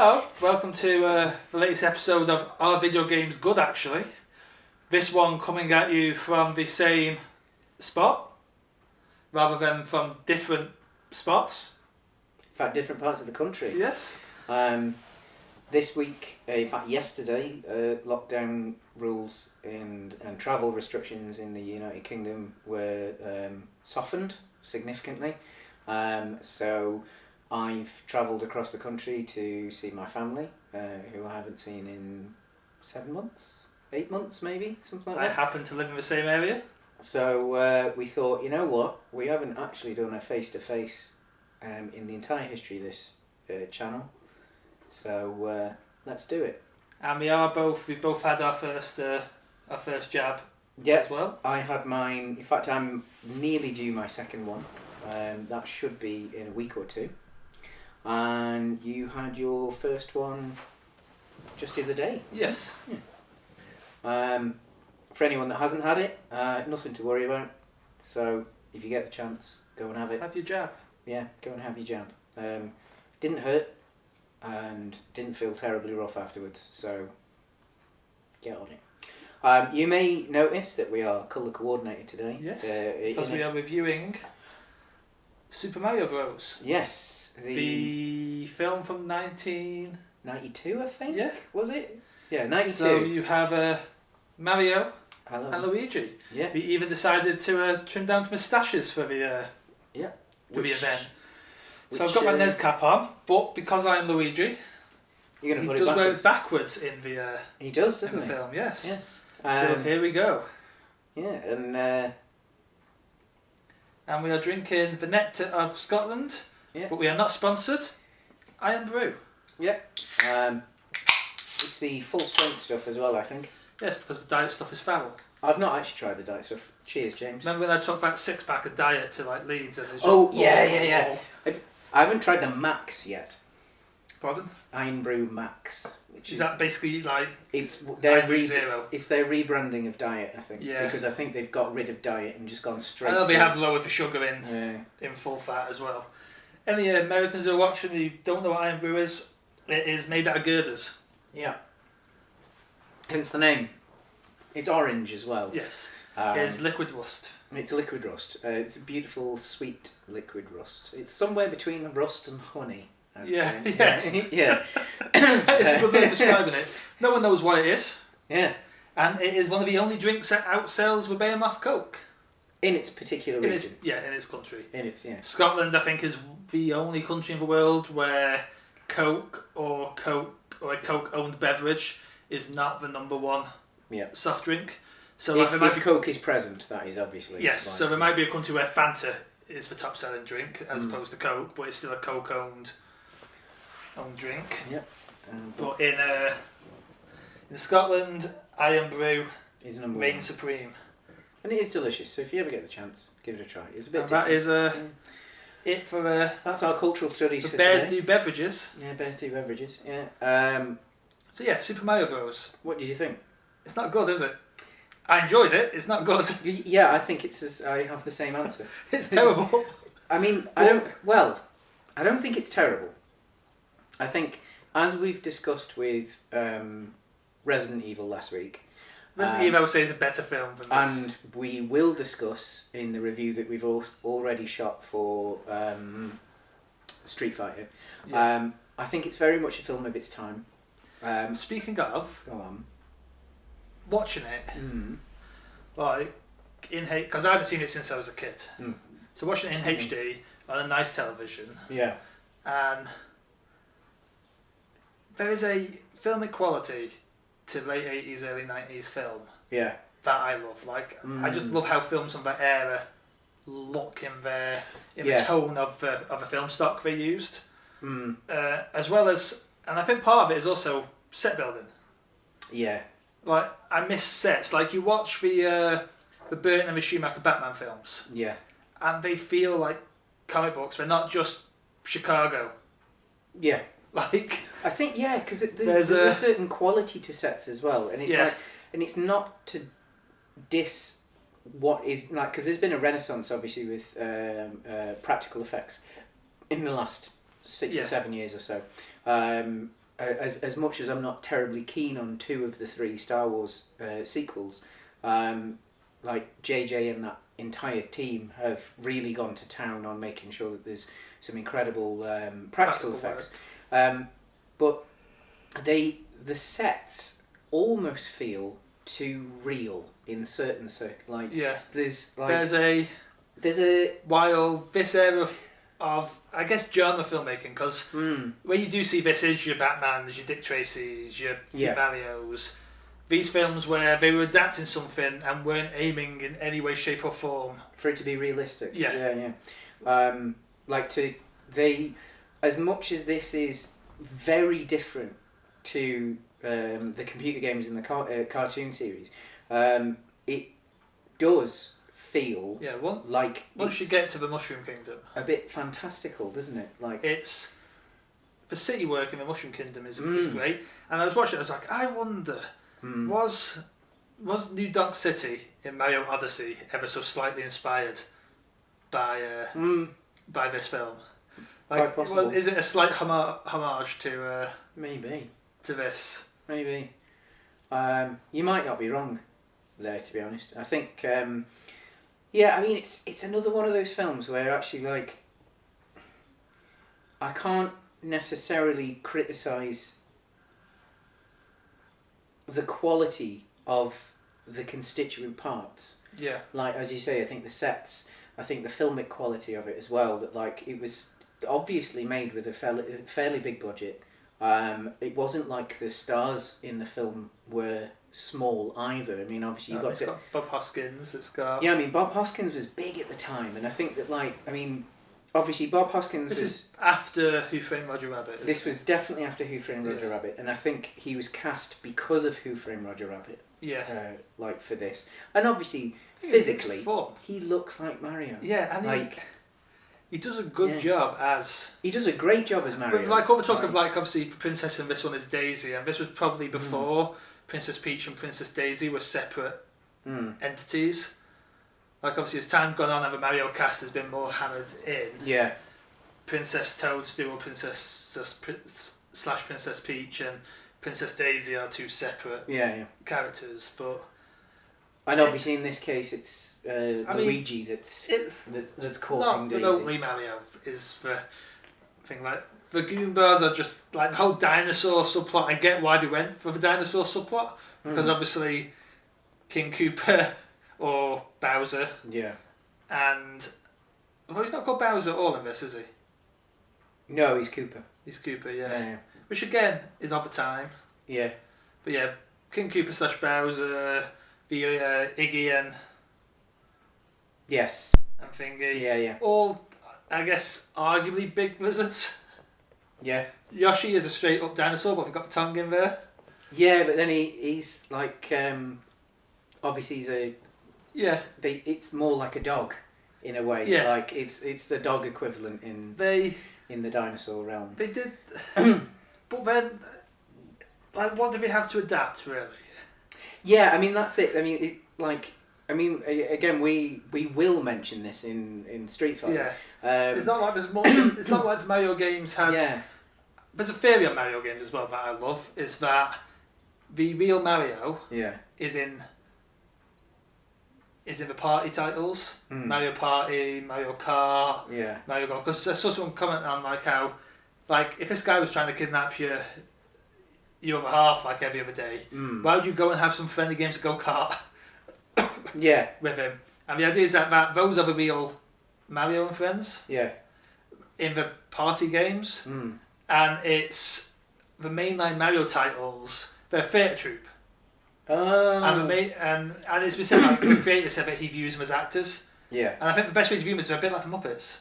Hello, welcome to the latest episode of Are Video Games Good Actually? This one coming at you from the same spot, rather than from different spots. In fact, different parts of the country. Yes. This week, in fact yesterday, lockdown rules and travel restrictions in the United Kingdom were softened significantly. So I've travelled across the country to see my family, who I haven't seen in 7 months, 8 months maybe, something like that. I happen to live in the same area. So we thought, you know what, we haven't actually done a face-to-face in the entire history of this channel. So let's do it. And we both had our first jab as well. I had mine, in fact I'm nearly due my second one. That should be in a week or two. And you had your first one just the other day. Yes. Yeah. For anyone that hasn't had it, nothing to worry about. So if you get the chance, go and have it. Have your jab. Yeah, go and have your jab. Didn't hurt and didn't feel terribly rough afterwards, so get on it. You may notice that we are colour coordinated today. Yes, because we are reviewing Super Mario Bros. Yes. The film from 1992, I think? Yeah. Was it? Yeah, 92. So you have Mario Hello. and Luigi. Yeah. We even decided to trim down to moustaches for the event. So I've got my NES cap on, but because I'm Luigi, you're gonna he put does it wear it backwards in the he does, doesn't in the film. Yes. Yes. So here we go. Yeah, and we are drinking the Nectar of Scotland, but we are not sponsored. Iron Brew. Yeah. It's the full strength stuff as well, I think. Yes, because the diet stuff is foul. I've not actually tried the diet stuff. Cheers, James. Remember when I took that 6-pack of diet to like Leeds and it's just yeah. I haven't tried the Max yet. Pardon? Iron Brew Max. Which is that basically like it's their zero? It's their rebranding of diet, I think. Yeah. Because I think they've got rid of diet and just gone straight. I know they to have lowered the sugar in full fat as well. Any Americans who are watching who don't know what Iron Brew is, it is made out of girders. Yeah. Hence the name. It's orange as well. Yes. It's liquid rust. It's liquid rust. It's a beautiful, sweet liquid rust. It's somewhere between rust and honey. I'd say. Yes. Yeah. It's a good way of describing it. No one knows what it is. Yeah. And it is one of the only drinks that outsells the Behemoth Coke. In its particular region. In its country. Scotland, I think, is the only country in the world where Coke or a Coke-owned beverage is not the number one soft drink. So if Coke is present, that is obviously. Yes, so there might be a country where Fanta is the top selling drink as opposed to Coke, but it's still a Coke-owned drink. Yep. But in Scotland, Iron Brew reigns supreme. And it is delicious, so if you ever get the chance, give it a try. It's a bit different. That is it for... That's our cultural studies for Bears today. Do Beverages. Yeah, Bears Do Beverages, yeah. So yeah, Super Mario Bros. What did you think? It's not good, is it? I enjoyed it, it's not good. Yeah, I think I have the same answer. It's terrible. I mean, I don't think it's terrible. I think, as we've discussed with Resident Evil last week... Resident Evil, I would say, is a better film than this. And we will discuss in the review that we've already shot for Street Fighter. Yeah. I think it's very much a film of its time. Speaking of... Go on. Watching it, like, because I haven't seen it since I was a kid. So watching it in HD on a nice television. Yeah. And there is a filmic quality to late 80s, early 90s film. Yeah. That I love. Like, I just love how films from that era look in the tone of the film stock they used. As well as, and I think part of it is also set building. Yeah. Like, I miss sets. Like, you watch the Burton and the Schumacher Batman films. Yeah. And they feel like comic books. They're not just Chicago. Yeah. Like, I think, because there's a certain quality to sets as well. And it's like, and it's not to diss what is, like, because there's been a renaissance, obviously, with practical effects in the last 6 or 7 years or so. as much as I'm not terribly keen on 2 of the 3 Star Wars sequels, like JJ and that entire team have really gone to town on making sure that there's some incredible practical effects. But the sets almost feel too real in certain there's while this era of I guess genre filmmaking, because when you do see this is your Batmans, your Dick Tracys, your Marios, these films where they were adapting something and weren't aiming in any way, shape or form for it to be realistic. Yeah. As much as this is very different to the computer games in the cartoon series, it does feel like once you get to the Mushroom Kingdom, a bit fantastical, doesn't it? Like it's the city work in the Mushroom Kingdom is great. And I was watching it, I was like, I wonder, was New Donk City in Mario Odyssey ever so slightly inspired by this film? Quite possible. Is it a slight homage to maybe to this? Maybe. You might not be wrong there, to be honest. I think I mean it's another one of those films where actually I can't necessarily criticise the quality of the constituent parts. Yeah. Like as you say, I think the sets, I think the filmic quality of it as well, that it was obviously made with a fairly big budget. It wasn't like the stars in the film were small either. I mean, obviously it's got Bob Hoskins. It's got Bob Hoskins was big at the time, and I think that obviously Bob Hoskins. This is after Who Framed Roger Rabbit. This was definitely after Who Framed Roger Rabbit, and I think he was cast because of Who Framed Roger Rabbit. Yeah. For this, and obviously physically, he looks like Mario. Yeah, and he does a good job as... He does a great job as Mario. With all the talk of obviously Princess and this one is Daisy, and this was probably before Princess Peach and Princess Daisy were separate entities. Obviously as time gone on and the Mario cast has been more hammered in. Yeah. Princess Toadstool, Princess Peach and Princess Daisy are 2 separate characters, but... And obviously in this case it's Luigi that's courting Daisy. Not remotely Mario is the thing. The Goombas are just the whole dinosaur subplot. I get why they went for the dinosaur subplot, because obviously King Koopa or Bowser. Yeah. And although he's not called Bowser at all in this, is he? No, he's Koopa. He's Koopa, yeah. Which again is of the time. Yeah. But yeah, King Koopa / Bowser, the Iggy and Thingy. Yeah. All, I guess, arguably big lizards. Yeah. Yoshi is a straight up dinosaur, but we've got the tongue in there. Yeah, but then he's obviously he's a... Yeah. It's more like a dog, in a way. Yeah. It's the dog equivalent in the dinosaur realm. They did... but then, what do we have to adapt, really? Yeah, I mean, that's it. I mean, again, we will mention this in Street Fighter. Yeah. It's not like there's more... it's not like the Mario games had... Yeah. There's a theory on Mario games as well that I love, is that the real Mario is in the party titles. Mario Party, Mario Kart, Mario Golf. Because I saw someone comment on how, if this guy was trying to kidnap your other half every other day, why would you go and have some friendly games of go-kart with him? And the idea is that those are the real Mario and friends in the party games. And it's the mainline Mario titles, they're theatre troupe. Oh. And it's been said, the creator said that he views them as actors. Yeah. And I think the best way to view them is they're a bit like the Muppets.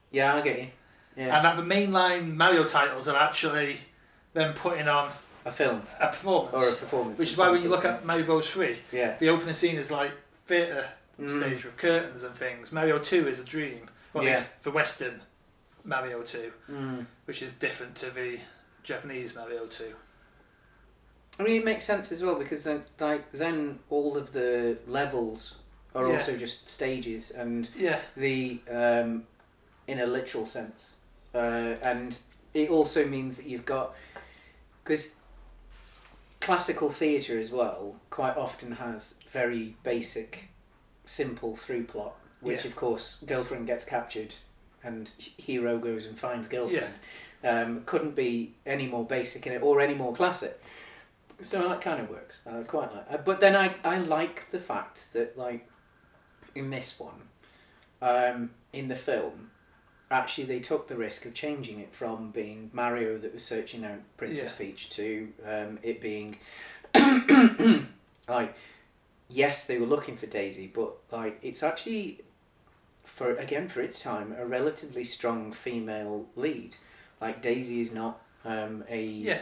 Yeah, I get you. Yeah. And that the mainline Mario titles are actually them putting on a performance. Or a performance. Which is why when you look at Mario Bros 3, the opening scene is like theatre stage with curtains and things. Mario 2 is a dream. Well, at least the Western Mario 2, which is different to the Japanese Mario 2. I mean, it makes sense as well, because then all of the levels are also just stages, and the in a literal sense, and it also means that you've got because classical theatre as well quite often has very basic, simple through plot, which of course girlfriend gets captured and hero goes and finds girlfriend. Couldn't be any more basic in it or any more classic. So that kind of works. I quite like. But then I like the fact that like in this one, in the film, actually they took the risk of changing it from being Mario that was searching out Princess Peach to it being like, yes, they were looking for Daisy, but like it's actually for its time a relatively strong female lead. Like Daisy is not a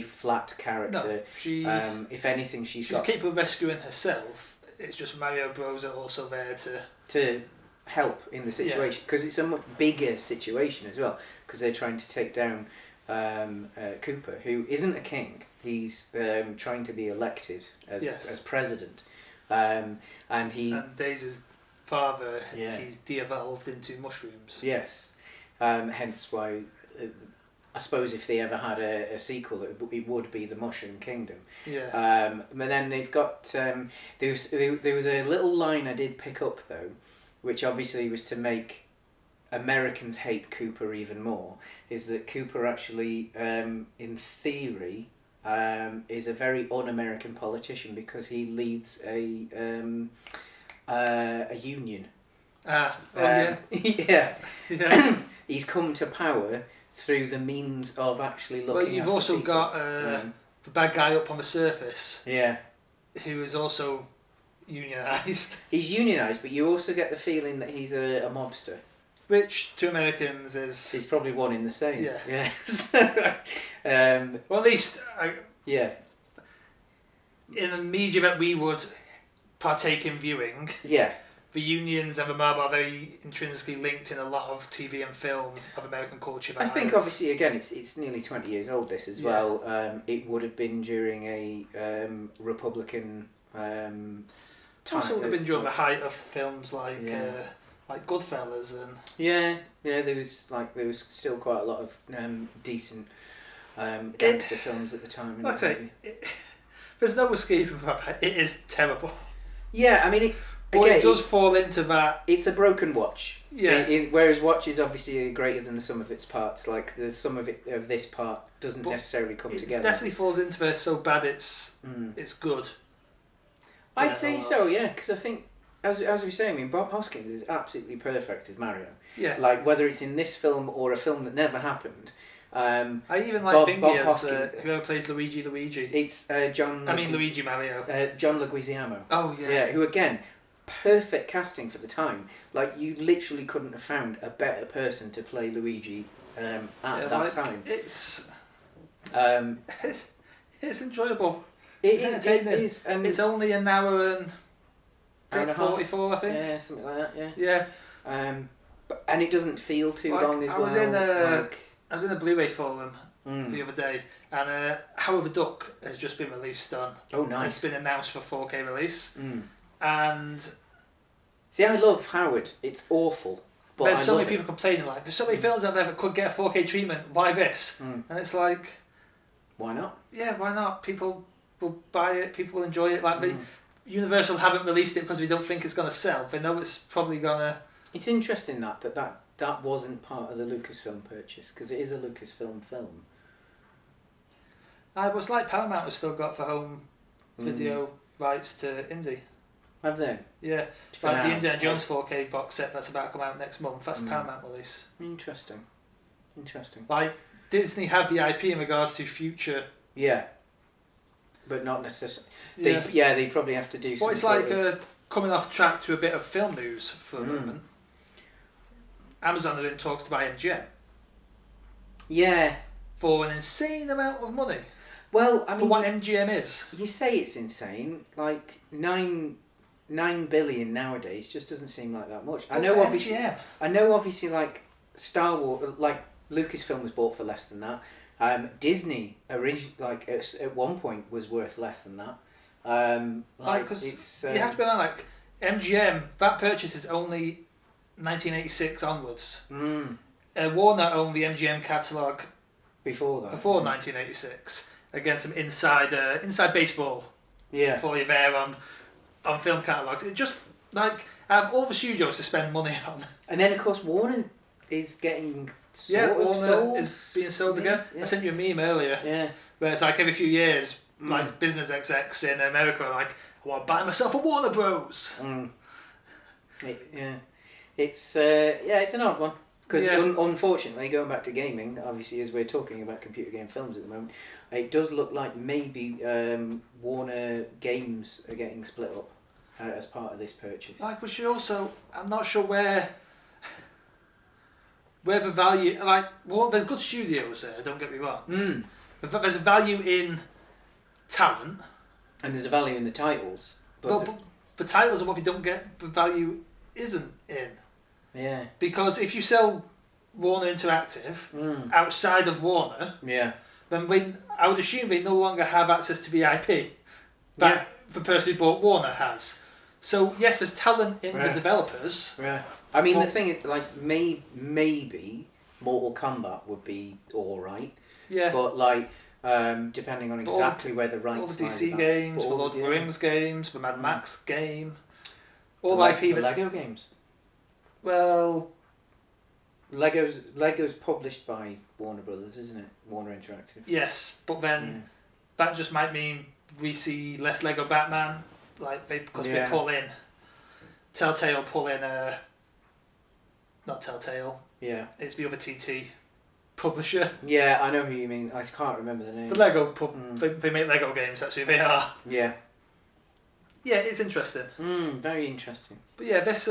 flat character. No, she. If anything, she's capable of rescuing herself. It's just Mario Bros are also there to help in the situation, because it's a much bigger situation as well, because they're trying to take down Cooper, who isn't a king. He's trying to be elected as president, and Daisy's father, he's de-evolved into mushrooms. Yes, hence why I suppose if they ever had a sequel, it would be the Mushroom Kingdom. Yeah. But then they've got there was a little line I did pick up though, which obviously was to make Americans hate Cooper even more. Is that Cooper actually, in theory, is a very un-American politician because he leads a union. Yeah. He's come to power through the means of actually looking. Well, you've also people. got the bad guy up on the surface. Yeah. Who is also unionised. He's unionised, but you also get the feeling that he's a mobster. Which to Americans is... He's probably one in the same. Yeah. Yes. Well, at least... yeah. In a media that we would partake in viewing... Yeah. The unions and the mob are very intrinsically linked in a lot of TV and film of American culture. I think obviously again it's nearly 20 years old this as well. It would have been during a Republican time. Also would have been during the height of films like Goodfellas and there was still quite a lot of decent gangster films at the time. Like I say, there's no escaping from that. It is terrible. Yeah, I mean. But it does fall into that. It's a broken watch. Yeah. Whereas watch is obviously greater than the sum of its parts. Like the sum of this part doesn't necessarily come together. It definitely falls into there so bad it's good. I'd say so, yeah, because I think as we were saying, I mean Bob Hoskins is absolutely perfect as Mario. Yeah. Like whether it's in this film or a film that never happened. I even like Thingy as whoever plays Luigi. It's John. Luigi Mario. John Leguizamo. Oh yeah. Yeah, who again. Perfect casting for the time. Like you literally couldn't have found a better person to play Luigi at that time. It's enjoyable. It's entertaining. It is. It's only an hour and 44, I think. Yeah, something like that. Yeah. And it doesn't feel too long as well. I was in a Blu-ray forum the other day, and Howard the Duck has just been released on. Oh, nice! It's been announced for 4K release. And see, I love Howard. It's awful. But there's so many people complaining like, there's so many films out there that could get a 4K treatment. Why this? And it's like, why not? Yeah, why not? People will buy it. People will enjoy it. Like the Universal haven't released it because we don't think it's going to sell. They know it's probably gonna. It's interesting that wasn't part of the Lucasfilm purchase because it is a Lucasfilm film. It was like Paramount has still got for home video rights to Indie. Have they? Yeah, like the Indiana Jones 4K box set that's about to come out next month. That's a Paramount release. Interesting. Like Disney have the IP in regards to future. Yeah. But not necessarily. They probably have to do. Well, it's like coming off track to a bit of film news for a moment. Amazon are in talks to buy MGM. Yeah. For an insane amount of money. Well, I mean, for what MGM is. You say it's insane. Like 9 billion nowadays just doesn't seem like that much. But I know obviously like Star Wars, like Lucasfilm was bought for less than that. Disney originally, at one point was worth less than that. Because you have to be like MGM. That purchase is only 1986 onwards. Warner owned the MGM catalogue Before that. Before 1986, against some inside baseball. Yeah. For you there on film catalogues. It just like out of all the studios to spend money on. And then of course Warner is getting Warner sold. is being sold again. Yeah. I sent you a meme earlier. Yeah. Where it's like every few years, like business execs in America are like, I want to buy myself a Warner Bros. It's an odd one. Because unfortunately, going back to gaming, obviously as we're talking about computer game films at the moment, it does look like maybe Warner Games are getting split up as part of this purchase. Like we should also, I'm not sure where the value, like, well, there's good studios there, don't get me wrong. But there's a value in talent. And there's a value in the titles. But the titles are what we don't get, the value isn't in. Yeah. Because if you sell Warner Interactive outside of Warner, then I would assume they no longer have access to the IP that the person who bought Warner has. So yes, there's talent in the developers. Yeah. I mean, the thing is, like, maybe Mortal Kombat would be alright. Yeah. But like, depending on exactly where the rights all the DC games, the Lord of the Rings games, the Mad Max game, all the IP. The Lego games. Well, Lego's published by Warner Brothers, isn't it? Warner Interactive. Yes, but then that just might mean we see less Lego Batman, like they pull in Telltale pull in not Telltale. Yeah. It's the other TT publisher. Yeah, I know who you mean. I can't remember the name. The Lego they make Lego games. That's who they are. Yeah. Yeah, it's interesting. Very interesting. But yeah, this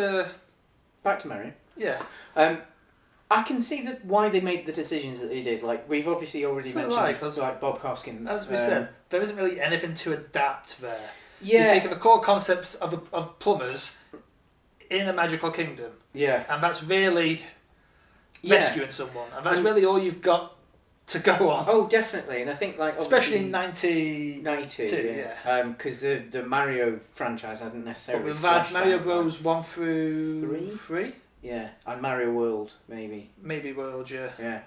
back to Mario. Yeah. I can see why they made the decisions that they did. Like, we've obviously already mentioned, like Bob Hoskins. As we said, there isn't really anything to adapt there. Yeah. You're taking the core concept of plumbers in a magical kingdom. Yeah. And that's really rescuing someone. And that's really all you've got to go on. Oh, definitely. And I think, like, especially in 1992, yeah. Because the Mario franchise hadn't necessarily. But we've had Mario Bros. 1 through 3? Yeah, and Mario World, maybe. Maybe World, yeah. Yeah.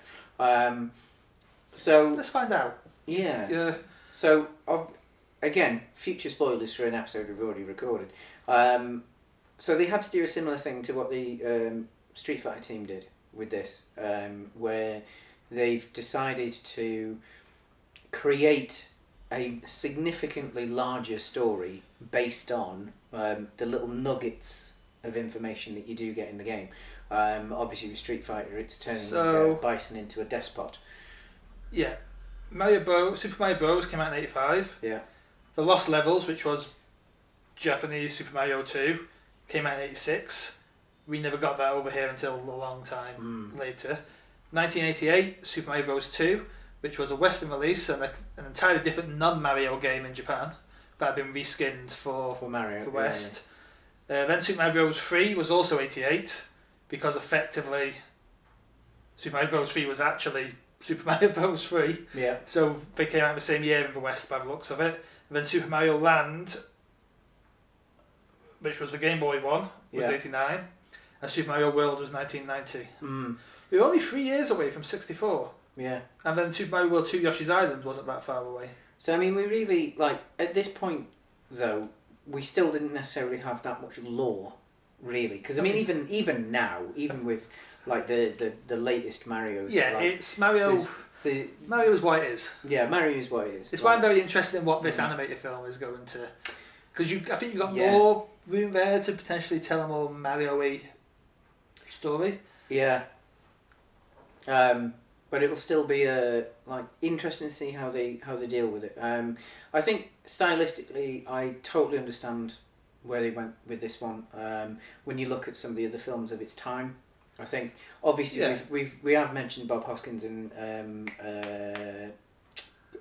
So let's find out. Yeah. Yeah. So again, future spoilers for an episode we've already recorded. So they had to do a similar thing to what the Street Fighter team did with this, where they've decided to create a significantly larger story based on the little nuggets of information that you do get in the game. Obviously with Street Fighter, it's turning Bison into a despot. Yeah. Super Mario Bros. Came out in 85. Yeah. The Lost Levels, which was Japanese Super Mario 2, came out in 86. We never got that over here until a long time later. 1988, Super Mario Bros. 2, which was a Western release and an entirely different non-Mario game in Japan that had been reskinned for Mario, for West. Then Super Mario Bros. 3 was also 88, because effectively Super Mario Bros. 3 was actually Super Mario Bros. 3. Yeah. So they came out the same year in the West by the looks of it. And then Super Mario Land, which was the Game Boy one, was 89. And Super Mario World was 1990. We were only 3 years away from 64. Yeah. And then Super Mario World 2 Yoshi's Island wasn't that far away. So, I mean, we really, like, at this point, though, we still didn't necessarily have that much lore, really. Because, I mean, even now, even with, like, the latest Marios... Yeah, like, it's Mario... Mario is what it is. Yeah, Mario is what it is. It's why I'm very interested in what this animated film is going to... Because I think you've got more room there to potentially tell a more Mario-y story. Yeah. But it'll still be interesting to see how they deal with it. I think stylistically, I totally understand where they went with this one. When you look at some of the other films of its time, I think obviously we have mentioned Bob Hoskins in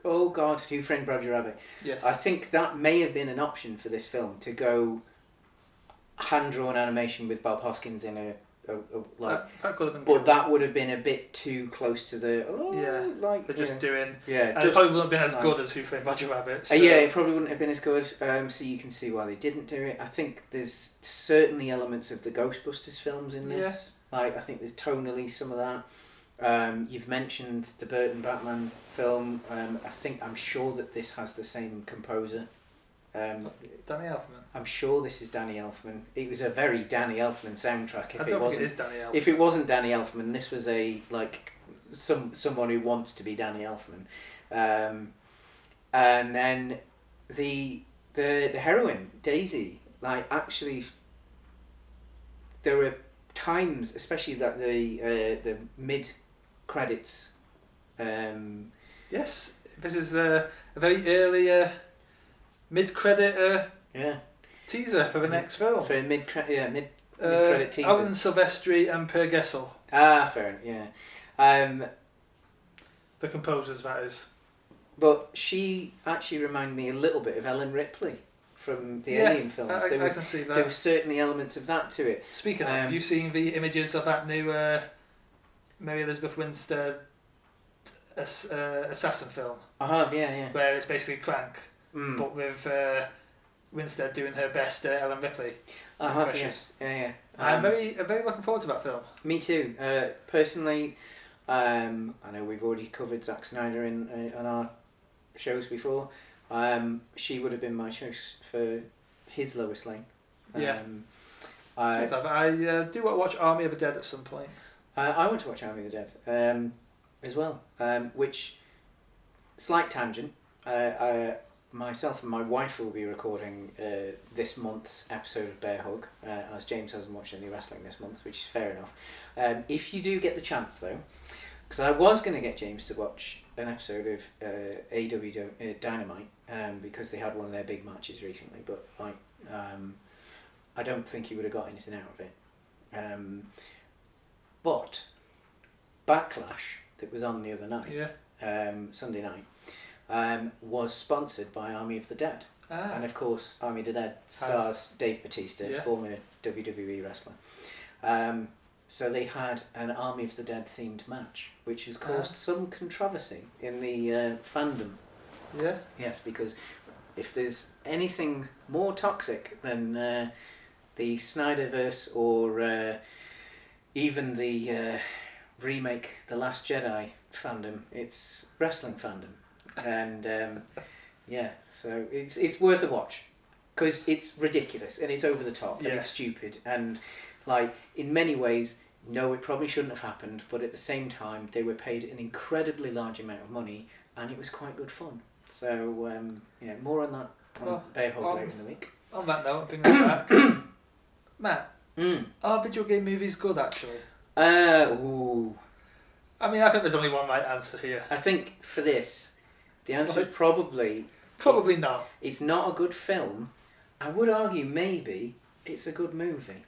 Who Framed Roger Rabbit. Yes. I think that may have been an option for this film to go hand drawn animation with Bob Hoskins in a that could have been but that would have been a bit too close to the they're just doing it probably wouldn't have been as good as Who Framed Roger Rabbit. So. Yeah, it probably wouldn't have been as good. So you can see why they didn't do it. I think there's certainly elements of the Ghostbusters films in this. I think there's tonally some of that. You've mentioned the Burton Batman film. I'm sure that this has the same composer. Danny Elfman. I'm sure this is Danny Elfman. It was a very Danny Elfman soundtrack. I don't think it is Danny Elfman. If it wasn't Danny Elfman, this was someone who wants to be Danny Elfman. And then the heroine Daisy, actually, there were times, especially that the mid credits. Yes, this is a very early mid-credit teaser for the next film. For mid-credit teaser. Alan Silvestri and Per Gessel. Ah, fair enough, yeah. The composers, that is. But she actually reminded me a little bit of Ellen Ripley from the Alien films. I can see that. There were certainly elements of that to it. Speaking of, have you seen the images of that new Mary Elizabeth Winstead assassin film? I have, yeah. Where it's basically Crank, but with Winstead doing her best Ellen Ripley impression. Yes, yeah. I'm very looking forward to that film. Me too. Personally, I know we've already covered Zack Snyder on our shows before. She would have been my choice for his Lois Lane. I do want to watch Army of the Dead at some point. I want to watch Army of the Dead as well. Which, slight tangent. Myself and my wife will be recording this month's episode of Bear Hug, as James hasn't watched any wrestling this month, which is fair enough. If you do get the chance, though, because I was going to get James to watch an episode of AEW Dynamite, because they had one of their big matches recently, but I don't think he would have got anything out of it. But Backlash, that was on the other night, Sunday night, was sponsored by Army of the Dead. And of course, Army of the Dead stars Dave Bautista, former WWE wrestler. So they had an Army of the Dead themed match, which has caused some controversy in the fandom. Yeah. Yes, because if there's anything more toxic than the Snyderverse or even the remake The Last Jedi fandom, it's wrestling fandom. And so it's worth a watch because it's ridiculous and it's over the top and it's stupid and in many ways, no, it probably shouldn't have happened, but at the same time they were paid an incredibly large amount of money and it was quite good fun. So more on that on Bear Hug later in the week. On that note, bring that back. Matt, are video game movies good actually? Ooh. I mean, I think there's only one right answer here. I think for this, the answer is probably not. It's not a good film. I would argue maybe it's a good movie.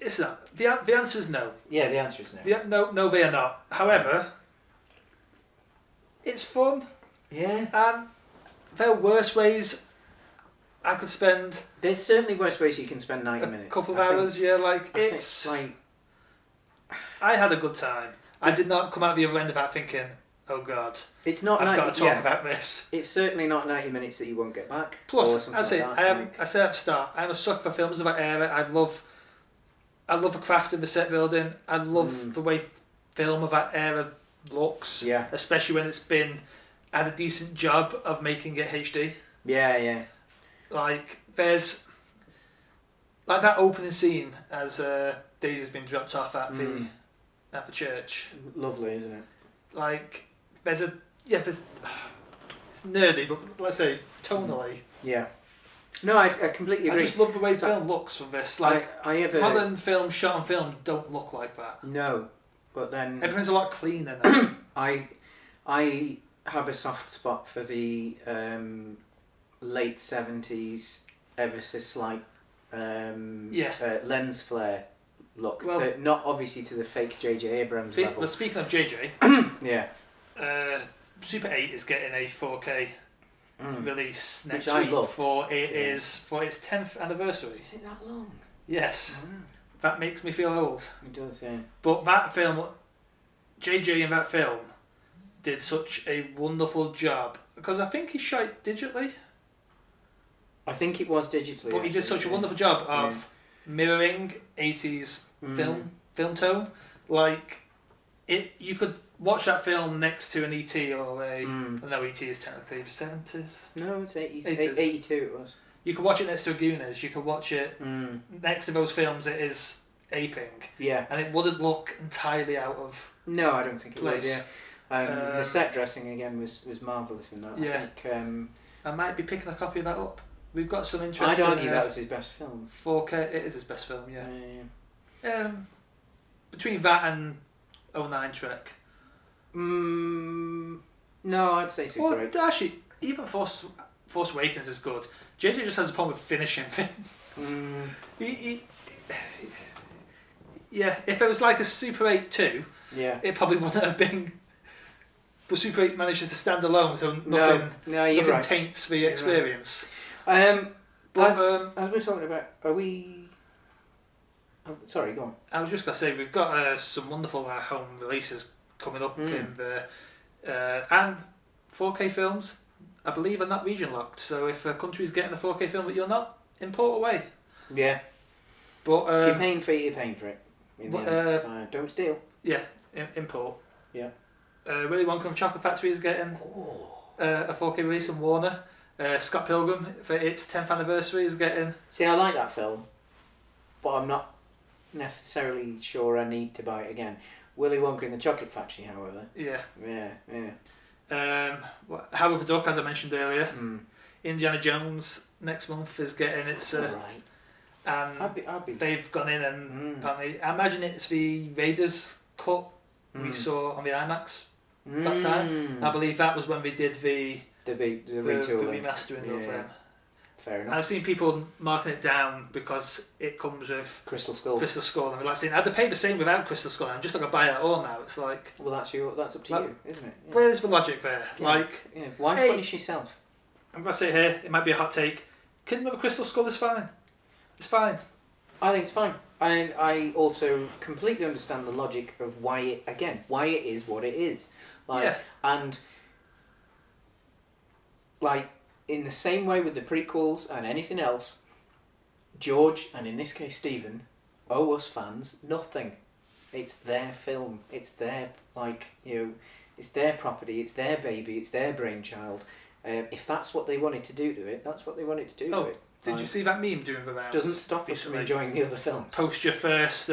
It's not. The answer is no. Yeah, the answer is no. No, they are not. However, it's fun. Yeah. And there are worse ways I could spend. There's certainly worse ways you can spend 90 minutes. A couple of hours, I had a good time. I did not come out the other end of that thinking, oh God, it's not. I've got to talk about this. It's certainly not 90 minutes that you won't get back. Plus, I said at the start, I'm a sucker for films of that era. I love the craft in the set building. I love the way film of that era looks. Yeah. Especially when it's been had a decent job of making it HD. Yeah. There's that opening scene as Daisy's been dropped off at the church. Lovely, isn't it? There's it's nerdy, but let's say tonally. Yeah. No, I completely agree. I just love the way film looks from this. Modern film shot on film don't look like that. No, but then everything's a lot cleaner now. I have a soft spot for the late 70s, ever so slight lens flare look. Well, not obviously to the fake J.J. Abrams level. Well, speaking of J.J. Yeah. Super 8 is getting a 4K release next Which week for its 10th anniversary. Is it that long? Yes. That makes me feel old. It does, yeah. But that film, JJ in that film, did such a wonderful job because I think he shot it digitally. I think it was digitally. But he did such a wonderful job of mirroring 80s film tone. You could watch that film next to an ET or a... No, ET is technically the 70s. No, it's 82 it was. You could watch it next to a Goonies. You could watch it next to those films it is aping. Yeah. And it wouldn't look entirely out of No, I don't think it place. would, yeah. The set dressing, again, was marvellous in that. Yeah. I think... I might be picking a copy of that up. We've got some interesting... I'd argue that was his best film. 4K, it is his best film, yeah. Between that and 09 Trek. No, I'd say Super 8. Actually, even Force Awakens is good. JJ just has a problem with finishing things. Yeah, if it was like a Super 8 2, it probably wouldn't have been... But Super 8 manages to stand alone, so nothing taints the experience. Right. As we're talking about, are we... Oh, sorry, go on. I was just going to say, we've got some wonderful home releases coming up in the... and 4K films, I believe, are not region locked. So if a country's getting a 4K film that you're not, import away. Yeah. But if you're paying for it, you're paying for it. In the end. Don't steal. Yeah, import. Yeah. Willy Wonka and Chocolate Factory is getting a 4K release on Warner. Scott Pilgrim, for its 10th anniversary, is getting... See, I like that film, but I'm not necessarily sure I need to buy it again. Willy Wonka and the Chocolate Factory, however. Yeah. Howard the Duck, as I mentioned earlier. Indiana Jones next month is getting its... Right. And they've gone in and apparently... I imagine it's the Raiders cut we saw on the IMAX that time. I believe that was when we did the remastering of them. Fair enough. I've seen people marking it down because it comes with Crystal Skull, and they're like saying, I'd have paid the same without Crystal Skull. I'm just not gonna buy it at all now. It's like, well, that's up to you, isn't it? Yeah. Where's the logic there? Yeah. Why punish yourself? I'm gonna say here, it might be a hot take. Killing with a Crystal Skull is fine. It's fine. I think it's fine. I also completely understand the logic of why it is what it is. And in the same way with the prequels and anything else, George, and in this case Stephen, owe us fans nothing. It's their film. It's their it's their property. It's their baby. It's their brainchild. If that's what they wanted to do to it, that's what they wanted to do to it. Did you see that meme doing the rounds? Doesn't stop us from enjoying the other films. Post your first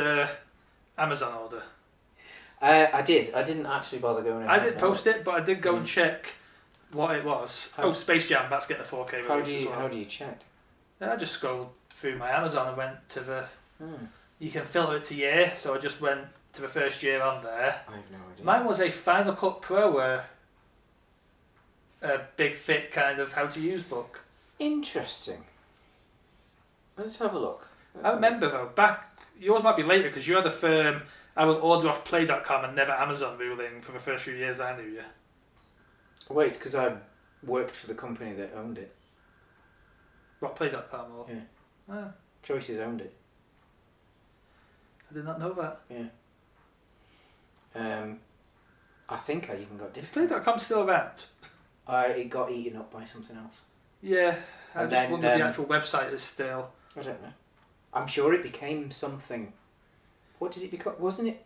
Amazon order. I did. I didn't actually bother going in. I didn't post it, but I did go and check what it was. Space Jam, that's getting a 4K release as well. How do you check? I just scrolled through my Amazon and went to the... You can filter it to year, so I just went to the first year on there. I have no idea. Mine was a Final Cut Pro, a big, thick kind of how-to-use book. Interesting. Let's have a look. I remember though, yours might be later because you had a firm I will order off play.com and never Amazon ruling for the first few years I knew you. Wait, because I worked for the company that owned it. What, play.com or? Yeah. Choices owned it. I did not know that. Yeah. I think I even got discounted. Is play.com still around? It got eaten up by something else. Yeah, I just wonder if the actual website is still... I don't know. I'm sure it became something. What did it become? Wasn't it?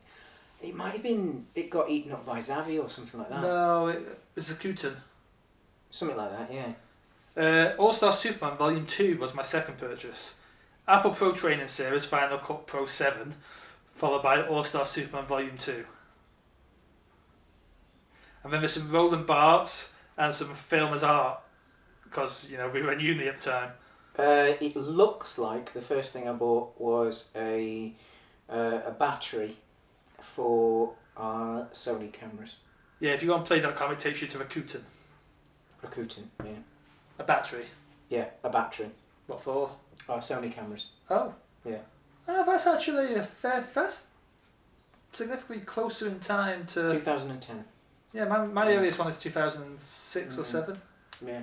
It might have been. It got eaten up by Xavi or something like that. No, it was Zakuten. Something like that, yeah. All-Star Superman Volume 2 was my second purchase. Apple Pro Training Series Final Cut Pro 7, followed by All-Star Superman Volume 2. And then there's some Roland Barthes and some film as art, because we were in uni at the time. It looks like the first thing I bought was a battery for our Sony cameras. Yeah, if you go on play.com, it takes you to Rakuten. Rakuten, yeah. A battery? Yeah, a battery. What for? Our Sony cameras. Oh. Yeah. Oh, that's actually that's significantly closer in time to... 2010. Yeah, my earliest one is 2006 or 7. Yeah.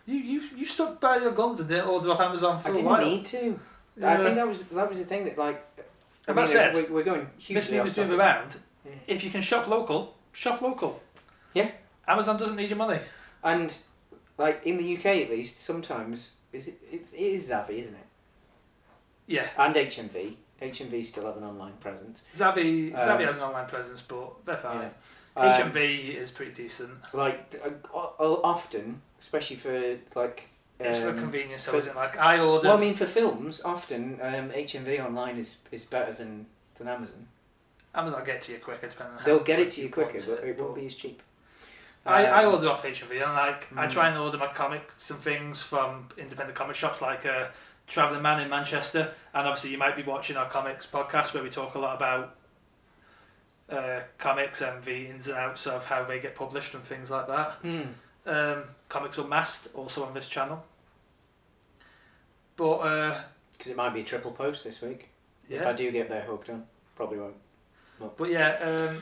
You stuck by your guns and didn't order off Amazon for a while. I didn't need to. Yeah. I think that was the thing that that said, we're going hugely. This meme is doing the round. Yeah. If you can shop local, shop local. Yeah. Amazon doesn't need your money. And in the UK at least, sometimes it is Xavi, isn't it? Yeah. And HMV. HMV still have an online presence. Zavvi has an online presence, but they're fine. Yeah. HMV is pretty decent. Like often, especially for like. It's for convenience, so isn't it? Like I ordered. Well, I mean, for films, often HMV online is better than Amazon. Amazon will get to you quicker, depending on how. They'll get it to you quicker, but it won't be as cheap. I order off HMV, and I try and order my comics and things from independent comic shops like Travelling Man in Manchester, and obviously you might be watching our comics podcast where we talk a lot about comics and the ins and outs of how they get published and things like that. Comics Unmasked, also on this channel. But because it might be a triple post this week. Yeah. If I do get there hooked on, probably won't. No. But yeah,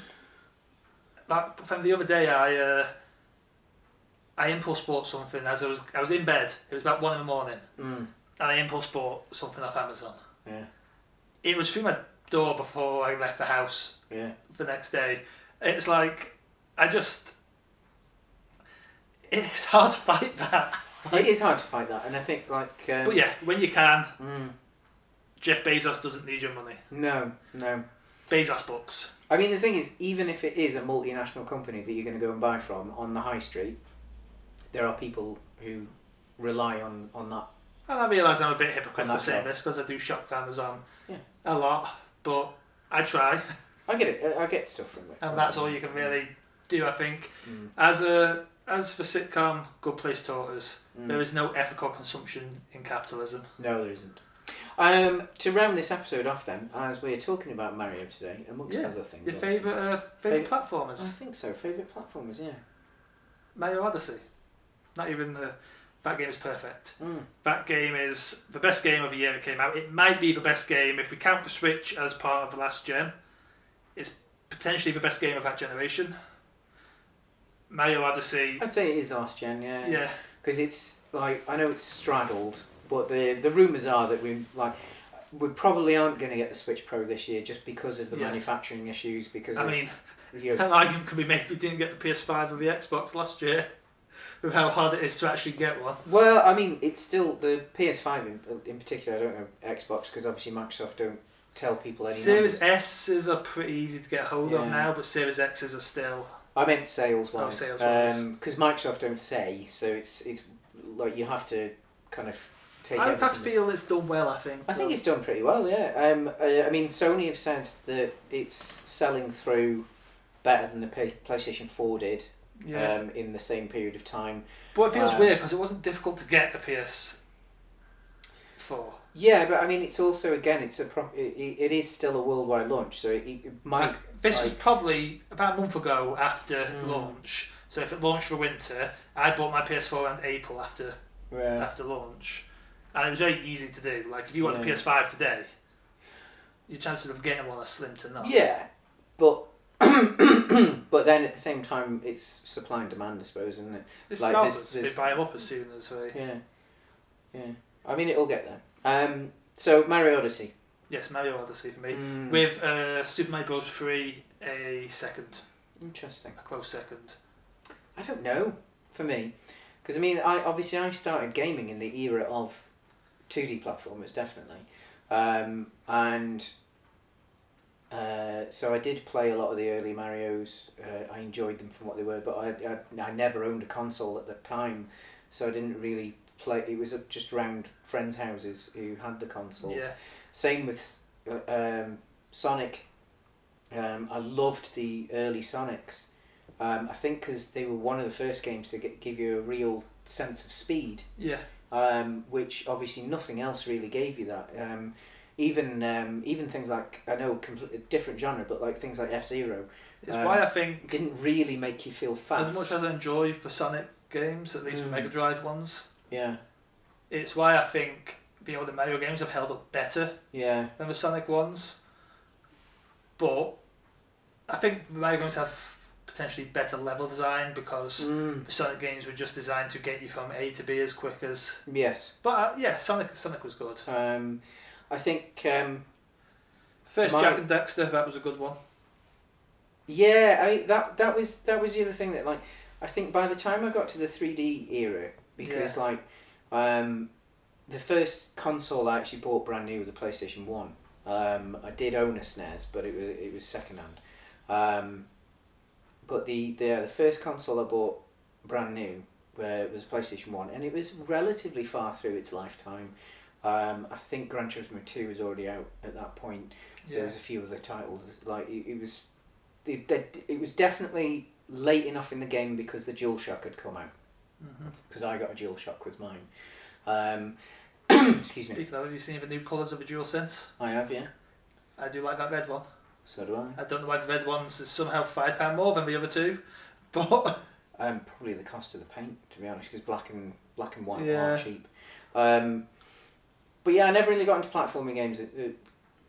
from the other day I impulse bought something as I was in bed. It was about 1 a.m, and I impulse bought something off Amazon. Yeah. It was through my door before I left the house. Yeah. The next day, it's like it's hard to fight that. It is hard to fight that, and I think like. But yeah, when you can. Jeff Bezos doesn't need your money. No. Bezos books. I mean, the thing is, even if it is a multinational company that you're going to go and buy from on the high street, there are people who rely on that. And I realise I'm a bit hypocritical saying this because I do shop for Amazon a lot, but I try. I get it. I get stuff from it, and that's all you can really do. I think as the sitcom Good Place taught us, there is no ethical consumption in capitalism. No, there isn't. To round this episode off then, as we're talking about Mario today, amongst other things. Your favourite platformers? I think so. Favourite platformers, yeah. Mario Odyssey. Not even that game is perfect. That game is the best game of the year it came out. It might be the best game if we count the Switch as part of the last gen. It's potentially the best game of that generation. Mario Odyssey. I'd say it is last gen, yeah. Yeah. Because it's like, I know it's straddled, but the rumours are that we probably aren't going to get the Switch Pro this year just because of the manufacturing issues. Because an argument can be made we didn't get the PS5 or the Xbox last year with how hard it is to actually get one. Well, I mean, it's still the PS5 in particular. I don't know Xbox because obviously Microsoft don't tell people any. Series S's are pretty easy to get hold of now, but Series X's are still. I meant sales wise. Oh, sales wise. Because Microsoft don't say, so it's like you have to kind of. I have to feel it's done well, I think. I think it's done pretty well, yeah. I mean, Sony have said that it's selling through better than the PlayStation 4 did in the same period of time. But it feels weird because it wasn't difficult to get a PS4. Yeah, but I mean, it's also, again, it is still a worldwide launch, so it might... This was probably about a month ago after launch, so if it launched for winter, I bought my PS4 around April after launch. And it was very easy to do. Like, if you want a PS5 today, your chances of getting one are slim to none. Yeah, but but then at the same time, it's supply and demand, I suppose, isn't it? It's like they buy them up as soon as they... Yeah. I mean, it'll get there. So, Mario Odyssey. Yes, Mario Odyssey for me. With Super Mario Bros. 3 a second. Interesting. A close second. I don't know, for me. Because, I mean, I started gaming in the era of 2D platformers, definitely. So I did play a lot of the early Marios. I enjoyed them for what they were, but I never owned a console at the time, so I didn't really play. It was just around friends' houses who had the consoles. Yeah. Same with Sonic. I loved the early Sonics. I think because they were one of the first games to give you a real sense of speed. Yeah. Which obviously nothing else really gave you that. Even things like, I know completely different genre, but like things like F-Zero. It's why I think didn't really make you feel fast. As much as I enjoy the Sonic games, at least the Mega Drive ones. Yeah. It's why I think the older Mario games have held up better. Yeah. Than the Sonic ones. But I think the Mario games have potentially better level design because the Sonic games were just designed to get you from A to B as quick as... Yes. But Sonic was good. I think... First Jack and Dexter, that was a good one. Yeah, that was the other thing that, like, I think by the time I got to the 3D era, because the first console I actually bought brand new was the PlayStation 1. I did own a SNES, but it was second hand. But the first console I bought brand new was a PlayStation 1, and it was relatively far through its lifetime. I think Gran Turismo 2 was already out at that point. Yeah. There was a few other titles. Like it was definitely late enough in the game because the DualShock had come out. Because I got a DualShock with mine. Excuse me. Speaking of, have you seen the new colours of a DualSense? I have, yeah. I do like that red one. So do I. I don't know why the red one's is somehow £5 more than the other two, but probably the cost of the paint, to be honest, because black and white are cheap. But yeah, I never really got into platforming games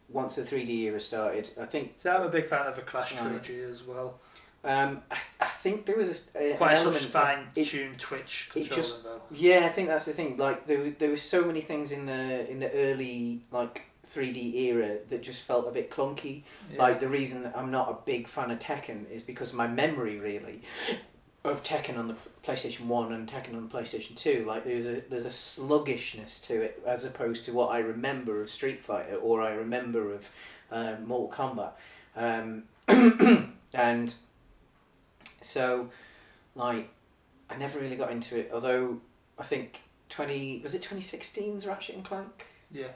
once the 3D era started. I think. So I'm a big fan of the Clash trilogy as well. I think there was quite a fine-tuned Twitch controller though. Yeah, I think that's the thing. Like there were so many things in the early like 3D era that just felt a bit clunky. Yeah. Like the reason that I'm not a big fan of Tekken is because of my memory really of Tekken on the PlayStation 1 and Tekken on the PlayStation 2. Like there's a sluggishness to it as opposed to what I remember of Street Fighter or I remember of Mortal Kombat. And so like I never really got into it, although I think 2016's Ratchet and Clank? Yeah.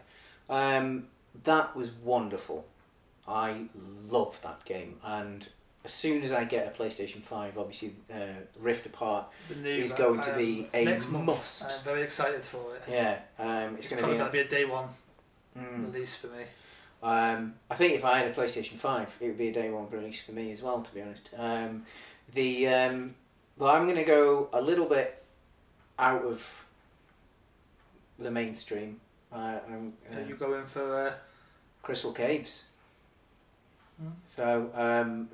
That was wonderful. I love that game, and as soon as I get a PlayStation 5, obviously Rift Apart is going to be a must. I'm very excited for it. Yeah, it's probably going to be a day one release for me. I think if I had a PlayStation 5, it would be a day one release for me as well, to be honest. Well, I'm going to go a little bit out of the mainstream. Are you going for Crystal Caves? So,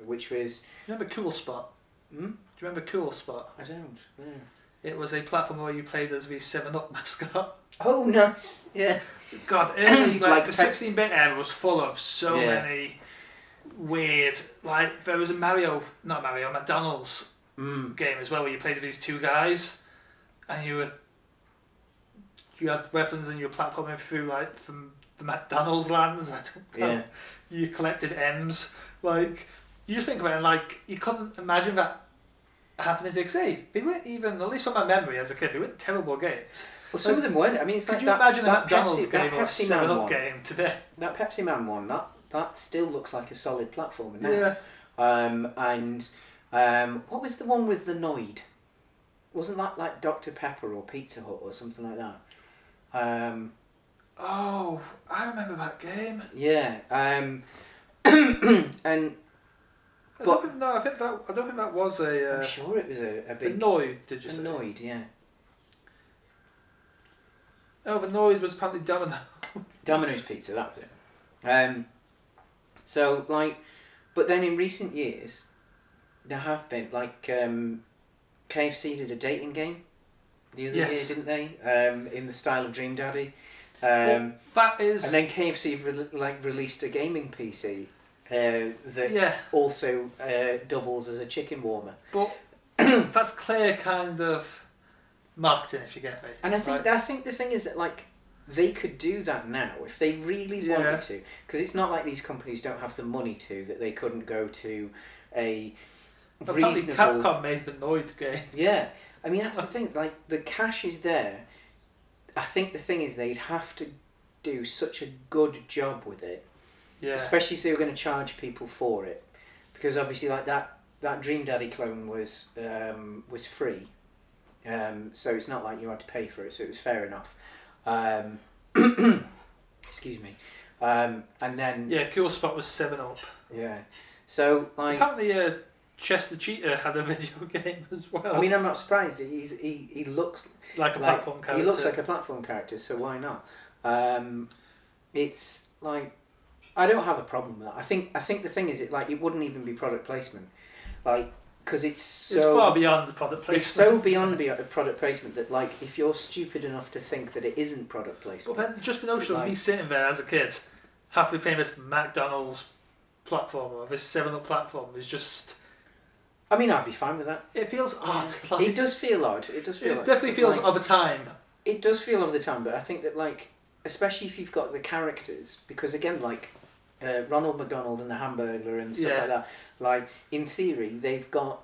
which was... Remember Cool Spot? Do you remember Cool Spot? I don't. Yeah. It was a platform where you played as the 7-Up mascot. Oh, nice! Yeah. God, early, like the 16-bit era was full of so many weird... Like, there was a McDonald's game as well, where you played with these two guys, and you had weapons and you were platforming through like from the McDonald's lands. I don't know. Yeah. You collected M's. Like you just think about it, and like you couldn't imagine that happening to they weren't even, at least from my memory as a kid, they weren't terrible games. Well, some of them weren't. I mean, it's could like you imagine a McDonald's Pepsi, game or a 7-Up game today? That Pepsi Man one, that still looks like a solid platformer now. Yeah. What was the one with the Noid? Wasn't that like Dr. Pepper or Pizza Hut or something like that? Oh, I remember that game. Yeah. And I don't think that was a. I'm sure it was a big. Noid, did you say? Noid, yeah. Oh, the Noid was apparently Domino's Pizza, that was it. So like, but then in recent years, there have been like KFC did a dating game the other year, didn't they? In the style of Dream Daddy. That is. And then KFC released a gaming PC that also doubles as a chicken warmer. But that's clear kind of marketing, if you get me. And I think the thing is that like they could do that now if they really wanted to, because it's not like these companies don't have the money to, that they couldn't go to a reasonable. Capcom made the Noid game. Yeah, I mean that's the thing. Like the cash is there. I think the thing is they'd have to do such a good job with it, especially if they were going to charge people for it, because obviously like that Dream Daddy clone was free, so it's not like you had to pay for it, so it was fair enough. Excuse me, and then Cool Spot was 7-Up. Yeah, so like apparently Chester Cheetah had a video game as well. I mean, I'm not surprised. He looks like a platform character. He looks like a platform character, so why not? It's like I don't have a problem with that. I think the thing is, it wouldn't even be product placement, like because it's far beyond the product placement. It's so beyond product placement that like if you're stupid enough to think that it isn't product placement. Well, then just the notion of me sitting there as a kid, happily playing this McDonald's platform or this 7-Up platform is just. I mean, I'd be fine with that. It feels odd. Like, it does feel odd. It definitely feels of a time. It does feel of the time, but I think that like especially if you've got the characters, because again, like Ronald McDonald and the Hamburglar and stuff like that. Like in theory, they've got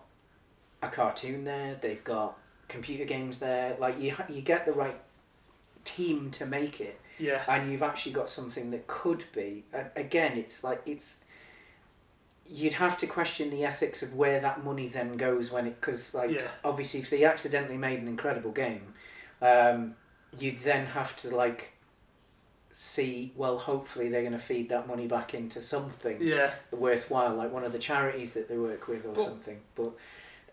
a cartoon there. They've got computer games there. Like you get the right team to make it. Yeah. And you've actually got something that could be. Again, it's like you'd have to question the ethics of where that money then goes when it, because obviously if they accidentally made an incredible game, you'd then have to like see, well, hopefully they're going to feed that money back into something worthwhile, like one of the charities that they work with or something. But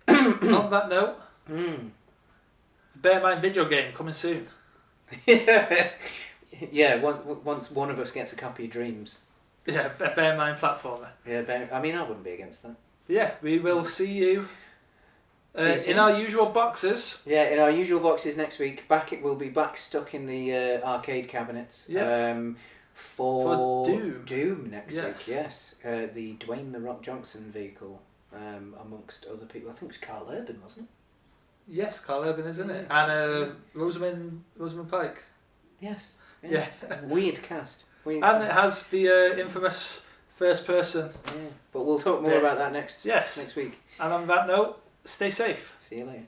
on that note, Bear Mind video game coming soon. Yeah, once one of us gets a copy of Dreams. Yeah, a Bear Mind platformer. Yeah, I mean, I wouldn't be against that. Yeah, we will see you in our usual boxes. Yeah, in our usual boxes next week. We'll be back stuck in the arcade cabinets. Yeah. For Doom. Doom next week. Yes. The Dwayne the Rock Johnson vehicle, amongst other people. I think it was Carl Urban, wasn't it? Yes, Carl Urban, isn't it? And Rosamund Pike. Yes. Yeah. Weird cast. It has the infamous first person. Yeah. But we'll talk more about that next week. And on that note, stay safe. See you later.